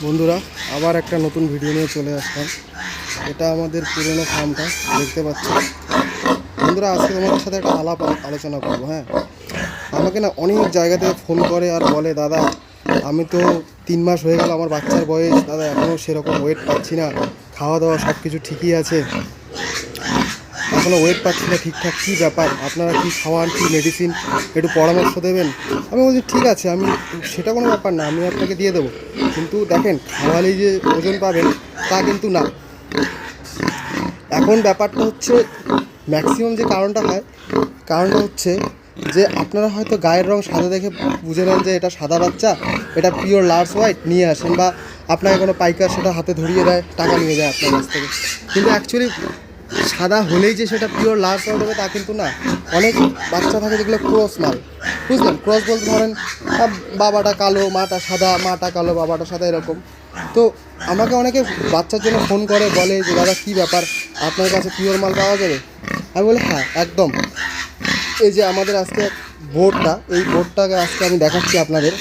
বন্ধুরা, আবার একটা নতুন ভিডিও নিয়ে চলে আসলাম। এটা আমাদের পুরনো ফার্মটা দেখতে পাচ্ছ। বন্ধুরা, আজকে তোমাদের সাথে একটা আলোচনা করবো। হ্যাঁ, আমাকে না অনেক জায়গা থেকে ফোন করে আর বলে, দাদা আমি তো 3 মাস হয়ে গেল আমার বাচ্চার বয়স, দাদা এখনও সেরকম ওয়েট পাচ্ছি না, খাওয়া দাওয়া সব কিছু ঠিকই আছে, এখনও ওয়েট পাচ্ছি না ঠিকঠাক, কী ব্যাপার, আপনারা কি খাওয়ান, কী মেডিসিন, একটু পরামর্শ দেবেন। আমি বলছি ঠিক আছে, আমি সেটা কোনো ব্যাপার না, আমি আপনাকে দিয়ে দেবো, কিন্তু দেখেন খাওয়ালেই যে ওজন পাবেন তা কিন্তু না। এখন ব্যাপারটা হচ্ছে ম্যাক্সিমাম যে কারণটা হয়, কারণটা হচ্ছে যে আপনারা হয়তো গায়ের রং সাদা দেখে বুঝে নেন যে এটা সাদা বাচ্চা, এটা পিওর লার্জ হোয়াইট, নিয়ে আসেন, বা আপনাকে কোনো পাইকার সেটা হাতে ধরিয়ে দেয়, টাকা নিয়ে যায় আপনার কাছ থেকে। কিন্তু অ্যাকচুয়ালি সাদা হলেই যে সেটা পিওর লার্জ হোয়াইট হবে তা কিন্তু না। অনেক বাচ্চা থাকে যেগুলো ক্রস মাল, বুঝলেন? ক্রস বলতে ধরেন বাবাটা কালো মাটা সাদা, মাটা কালো বাবাটা সাদা, এরকম। তো আমাকে অনেকে বাচ্চার জন্য ফোন করে, বলে যে দাদা কী ব্যাপার, আপনার কাছে পিওর মাল পাওয়া যাবে? আমি বলি হ্যাঁ একদম। এই যে আমাদের আজকে বোর্ডটা, এই বোর্ডটাকে আজকে আমি দেখাচ্ছি আপনাদের।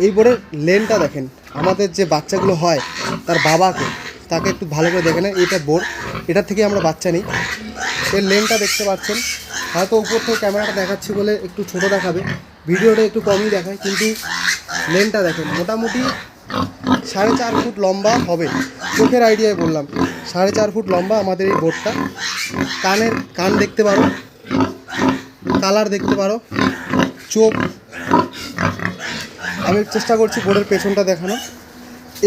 এই বোর্ডের লেনটা দেখেন, আমাদের যে বাচ্চাগুলো হয় তার বাবাকে, তাকে একটু ভালো করে দেখে নেন। এটা বোর্ড, এটা থেকে আমরা বাচ্চা নিই। এর লেনটা দেখতে পাচ্ছেন, হয়তো উপর থেকে ক্যামেরাটা দেখাচ্ছি বলে একটু ছোটো দেখাবে, ভিডিওটা একটু কমই দেখায়, কিন্তু লেনটা দেখেন মোটামুটি 4.5 ফুট লম্বা হবে। চোখের আইডিয়ায় বললাম, 4.5 ফুট লম্বা আমাদের এই বোর্ডটা। কান দেখতে পারো, কালার দেখতে পারো, চোখ, আমি চেষ্টা করছি বোর্ডের পেছনটা দেখানো।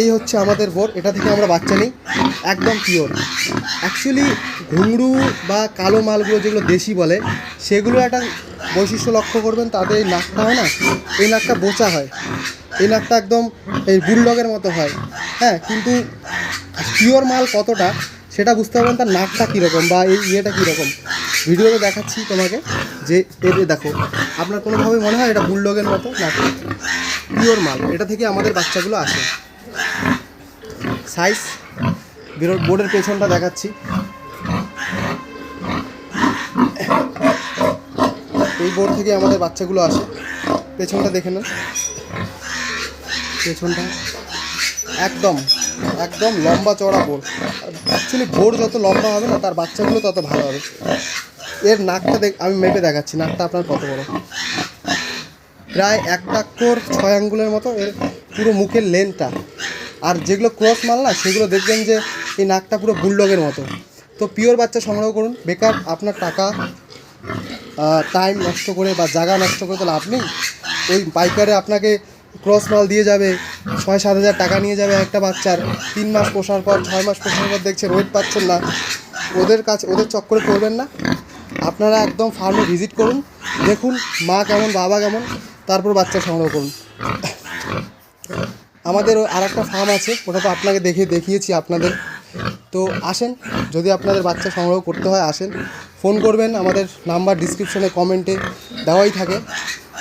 এই হচ্ছে আমাদের বোর্ড, এটা থেকে আমরা বাচ্চা নিই, একদম পিওর। অ্যাকচুয়ালি ঘুংরু বা কালো মালগুলো যেগুলো দেশি বলে, সেগুলো একটা বৈশিষ্ট্য লক্ষ্য করবেন, তাদের এই নাকটা হয় না, এই নাকটা বোচা হয়, এই নাকটা একদম এই বুলডগের মতো হয়। হ্যাঁ, কিন্তু পিওর মাল কতটা সেটা বুঝতে পারবেন তার নাকটা কীরকম বা এই ইয়েটা কীরকম। ভিডিওতে দেখাচ্ছি তোমাকে, যে এতে দেখো, আপনার কোনোভাবে মনে হয় এটা বুলডগের মতো নাকটা। পিওর মাল, এটা থেকে আমাদের বাচ্চাগুলো আসে। সাইজ বোর্ডের পেছনটা দেখাচ্ছি, এই বোর্ড থেকে আমাদের বাচ্চাগুলো আসে। পেছনটা দেখে নেন, পেছনটা একদম একদম লম্বা চড়া বোর্ড। অ্যাকচুয়ালি বোর্ড যত লম্বা হবে না, তার বাচ্চাগুলো তত ভালো হবে। এর নাকটা আমি মেপে দেখাচ্ছি, নাকটা আপনার কত বড়, প্রায় 1 টাক্কর 6 আঙ্গুলের মতো এর পুরো মুখের লেনটা। আর যেগুলো ক্রস মাল না, সেগুলো দেখবেন যে এই নাকটা পুরো বুলডগের মতো। তো পিওর বাচ্চা সংগ্রহ করুন, বেকার আপনার টাকা টাইম নষ্ট করে বা জায়গা নষ্ট করে তো লাভ নেই। ওই পাইকারে আপনাকে ক্রস মাল দিয়ে যাবে, 6-7 হাজার টাকা নিয়ে যাবে একটা বাচ্চার। 3 মাস পোষার পর, 6 মাস পোষার পর দেখছেন ওয়েট পাচ্ছেন না, ওদের চক্করে পড়বেন না। আপনারা একদম ফার্মে ভিজিট করুন, দেখুন মা কেমন বাবা কেমন, তারপর বাচ্চা সংগ্রহ করুন। আমাদের আর একটা ফার্ম আছে, ওটা তো আপনাকে দেখিয়েছি আপনাদের। তো আসেন, যদি আপনাদের বাচ্চা সংগ্রহ করতে হয় আসেন, ফোন করবেন, আমাদের নাম্বার ডিসক্রিপশনে কমেন্টে দেওয়াই থাকে।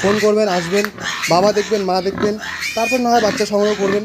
ফোন করবেন, আসবেন, বাবা দেখবেন, মা দেখবেন, তারপর না হয় বাচ্চা সংগ্রহ করবেন।